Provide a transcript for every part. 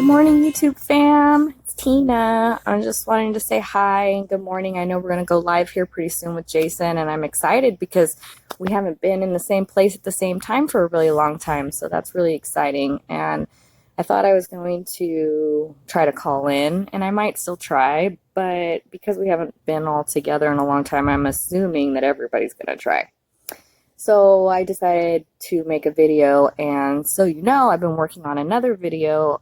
Good morning, YouTube fam. It's Tina. I'm just wanting to say hi and good morning. I know we're going to go live here pretty soon with Jason, and I'm excited because we haven't been in the same place at the same time for a really long time. So that's really exciting. And I thought I was going to try to call in, and I might still try, but because we haven't been all together in a long time, I'm assuming that everybody's going to try. So I decided to make a video, and so I've been working on another video,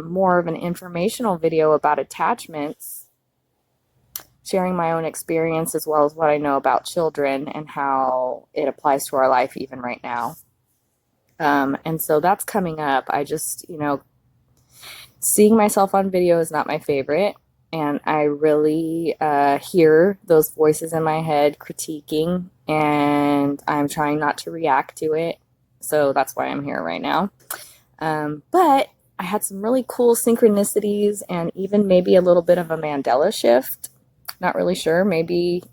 more of an informational video about attachments, sharing my own experience as well as what I know about children and how it applies to our life even right now. And so that's coming up. I just, seeing myself on video is not my favorite. And I really hear those voices in my head critiquing, and I'm trying not to react to it. So that's why I'm here right now. But I had some really cool synchronicities and even maybe a little bit of a Mandela shift. Not really sure. Maybe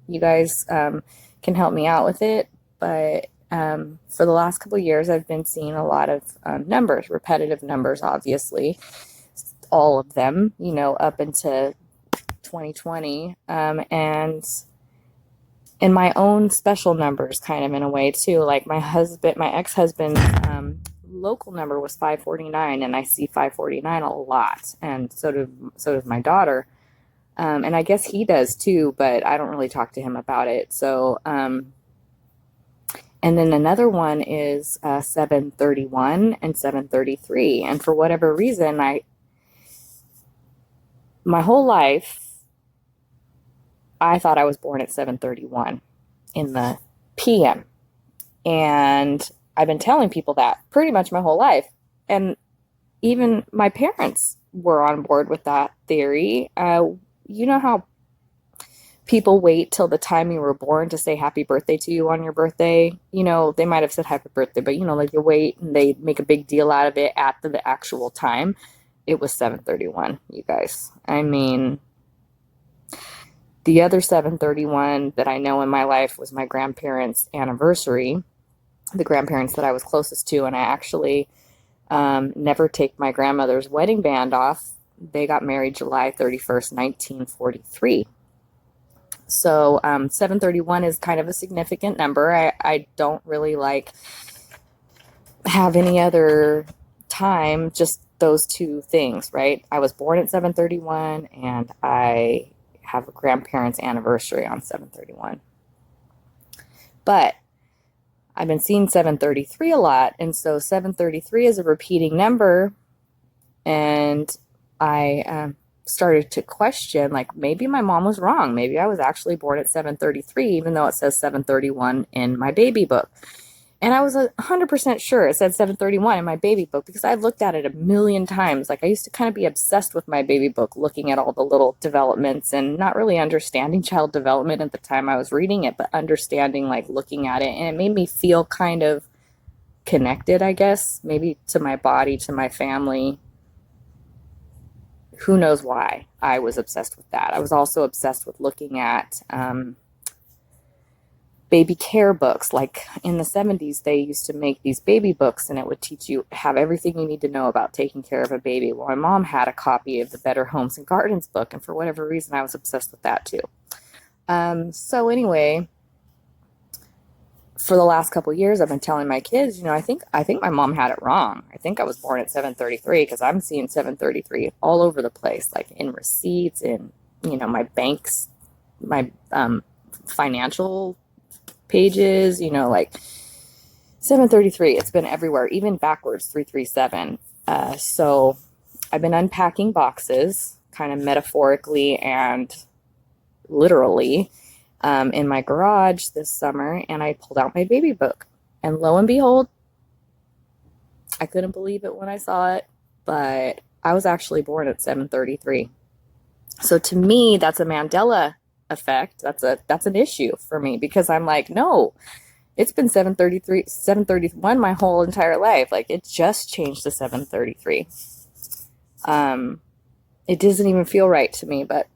you guys can help me out with it. But for the last couple of years, I've been seeing a lot of numbers, repetitive numbers, obviously. All of them, up into 2020, and in my own special numbers, kind of in a way too. Like my ex-husband's local number was 549, and I see 549 a lot, and so does my daughter, and I guess he does too, but I don't really talk to him about it. So, and then another one is 731 and 733, and for whatever reason, my whole life, I thought I was born at 7:31 in the PM. And I've been telling people that pretty much my whole life. And even my parents were on board with that theory. You know how people wait till the time you were born to say happy birthday to you on your birthday? They might have said happy birthday, but like you wait and they make a big deal out of it at the actual time. It was 7:31, you guys. I mean, the other 7:31 that I know in my life was my grandparents' anniversary, the grandparents that I was closest to, and I actually never take my grandmother's wedding band off. They got married July 31st, 1943. So 7:31 is kind of a significant number. I don't really have any other time, just those two things, right? I was born at 7:31 and I have a grandparents' anniversary on 7:31. But I've been seeing 7:33 a lot, and so 7:33 is a repeating number, and I started to question, maybe my mom was wrong. Maybe I was actually born at 7:33, even though it says 7:31 in my baby book. And I was 100% sure it said 7:31 in my baby book because I've looked at it a million times. I used to kind of be obsessed with my baby book, looking at all the little developments and not really understanding child development at the time I was reading it, but understanding, looking at it. And it made me feel kind of connected, I guess, maybe to my body, to my family. Who knows why I was obsessed with that. I was also obsessed with looking at baby care books. Like in the 70s, they used to make these baby books, and it would teach you, have everything you need to know about taking care of a baby. Well, my mom had a copy of the Better Homes and Gardens book, and for whatever reason, I was obsessed with that too. So anyway, for the last couple of years, I've been telling my kids, I think my mom had it wrong. I think I was born at 7:33 because I'm seeing 7:33 all over the place, like in receipts, in my banks, my financial pages, 7:33. It's been everywhere, even backwards, 337. So I've been unpacking boxes, kind of metaphorically and literally, in my garage this summer, and I pulled out my baby book. And lo and behold, I couldn't believe it when I saw it, but I was actually born at 7:33. So to me, that's a Mandela effect. That's an issue for me because I'm like, no, it's been 7:33, 7:31 my whole entire life. It just changed to 7:33. It doesn't even feel right to me, but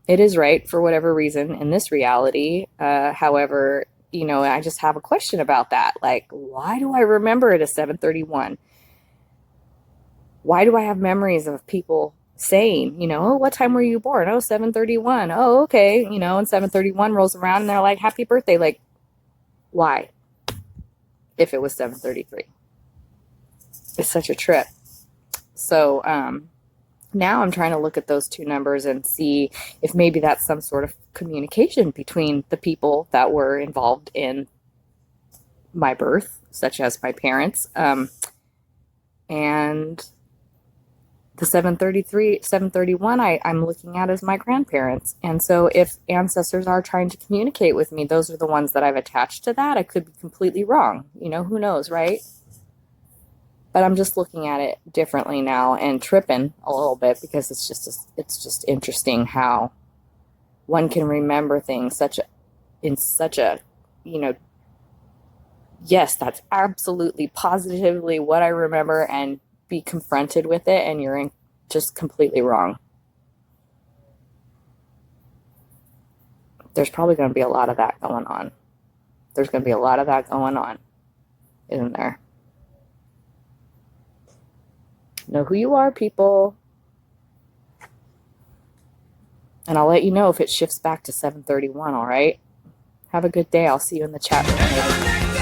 it is right for whatever reason in this reality. However, I just have a question about that. Why do I remember it as 7:31? Why do I have memories of people saying, oh, what time were you born? Oh, 7:31. Oh, okay. And 7:31 rolls around and they're like, happy birthday. Like, why? If it was 7:33. It's such a trip. So, now I'm trying to look at those two numbers and see if maybe that's some sort of communication between the people that were involved in my birth, such as my parents, and the 731 I'm looking at as my grandparents. And so if ancestors are trying to communicate with me, those are the ones that I've attached to that. I could be completely wrong. Who knows, right? But I'm just looking at it differently now and tripping a little bit because it's just interesting how one can remember things in such a, yes, that's absolutely positively what I remember, and be confronted with it and you're just completely wrong. There's probably going to be a lot of that going on. There's going to be a lot of that going on, isn't there? Know who you are, people. And I'll let you know if it shifts back to 7:31, all right? Have a good day. I'll see you in the chat room later.